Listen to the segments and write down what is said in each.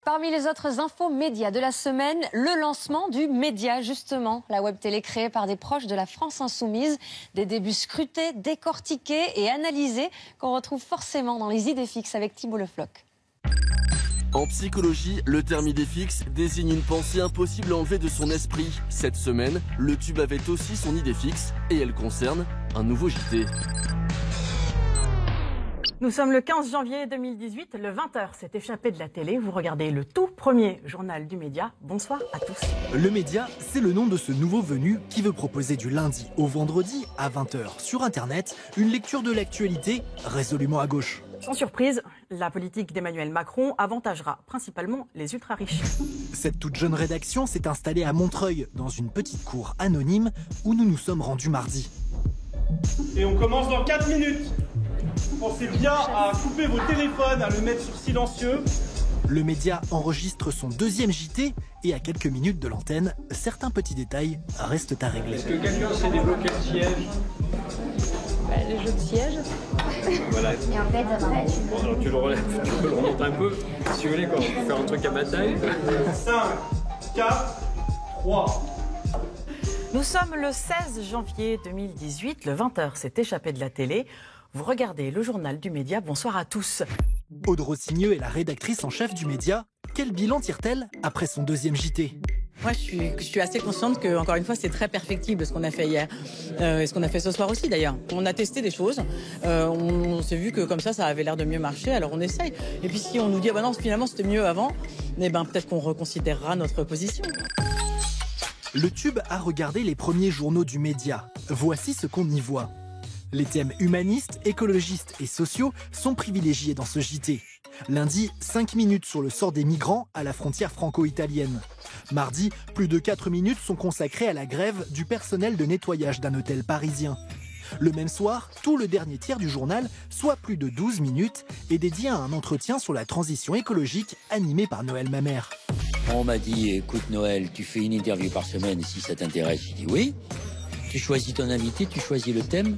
Parmi les autres infos médias de la semaine, le lancement du Média, justement. La web télé créée par des proches de la France Insoumise. Des débuts scrutés, décortiqués et analysés qu'on retrouve forcément dans les idées fixes avec Thibault Le Floch. En psychologie, le terme idée fixe désigne une pensée impossible à enlever de son esprit. Cette semaine, le tube avait aussi son idée fixe et elle concerne un nouveau JT. Nous sommes le 15 janvier 2018, le 20h s'est échappé de la télé. Vous regardez le tout premier journal du Média. Bonsoir à tous. Le Média, c'est le nom de ce nouveau venu qui veut proposer du lundi au vendredi à 20h sur Internet une lecture de l'actualité résolument à gauche. Sans surprise, la politique d'Emmanuel Macron avantagera principalement les ultra-riches. Cette toute jeune rédaction s'est installée à Montreuil, dans une petite cour anonyme où nous nous sommes rendus mardi. Et on commence dans 4 minutes. Pensez bien à couper vos téléphones, à le mettre sur silencieux. Le Média enregistre son deuxième JT et à quelques minutes de l'antenne, certains petits détails restent à régler. Est-ce que quelqu'un sait débloquer le siège? Les jeux de siège. Voilà. Et en fait, après, Bon, alors tu le relèves, tu peux le remonter un peu. Si vous voulez, quoi, on peut faire un truc à ma taille. 5, 4, 3. Nous sommes le 16 janvier 2018, le 20h s'est échappé de la télé. Vous regardez le journal du Média. Bonsoir à tous. Aude Rossigneux est la rédactrice en chef du Média. Quel bilan tire-t-elle après son deuxième JT ? Moi, je suis assez consciente que, encore une fois, c'est très perfectible ce qu'on a fait hier. Et ce qu'on a fait ce soir aussi, d'ailleurs. On a testé des choses. On s'est vu que comme ça avait l'air de mieux marcher. Alors on essaye. Et puis si on nous dit, ah ben non, finalement, c'était mieux avant, eh ben, peut-être qu'on reconsidérera notre position. Le Tube a regardé les premiers journaux du Média. Voici ce qu'on y voit. Les thèmes humanistes, écologistes et sociaux sont privilégiés dans ce JT. Lundi, 5 minutes sur le sort des migrants à la frontière franco-italienne. Mardi, plus de 4 minutes sont consacrées à la grève du personnel de nettoyage d'un hôtel parisien. Le même soir, tout le dernier tiers du journal, soit plus de 12 minutes, est dédié à un entretien sur la transition écologique animé par Noël Mamère. On m'a dit, écoute Noël, tu fais une interview par semaine si ça t'intéresse. J'ai dit oui. Tu choisis ton invité, tu choisis le thème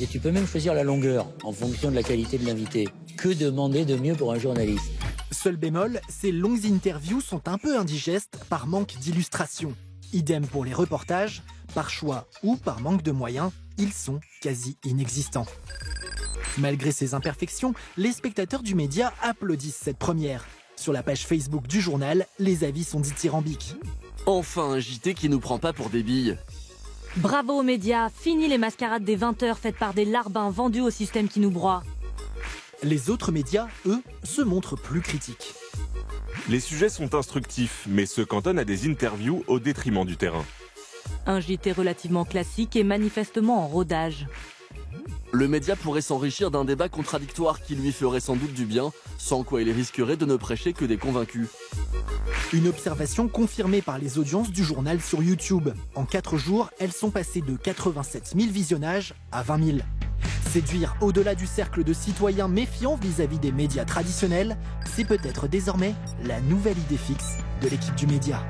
et tu peux même choisir la longueur en fonction de la qualité de l'invité. Que demander de mieux pour un journaliste? Seul bémol, ces longues interviews sont un peu indigestes par manque d'illustration. Idem pour les reportages, par choix ou par manque de moyens, ils sont quasi inexistants. Malgré ces imperfections, les spectateurs du Média applaudissent cette première. Sur la page Facebook du journal, les avis sont dithyrambiques. Enfin un JT qui nous prend pas pour des billes. Bravo aux médias, fini les mascarades des 20h faites par des larbins vendus au système qui nous broie. Les autres médias, eux, se montrent plus critiques. Les sujets sont instructifs, mais se cantonnent à des interviews au détriment du terrain. Un JT relativement classique et manifestement en rodage. Le Média pourrait s'enrichir d'un débat contradictoire qui lui ferait sans doute du bien, sans quoi il risquerait de ne prêcher que des convaincus. Une observation confirmée par les audiences du journal sur YouTube. En 4 jours, elles sont passées de 87 000 visionnages à 20 000. Séduire au-delà du cercle de citoyens méfiants vis-à-vis des médias traditionnels, c'est peut-être désormais la nouvelle idée fixe de l'équipe du Média.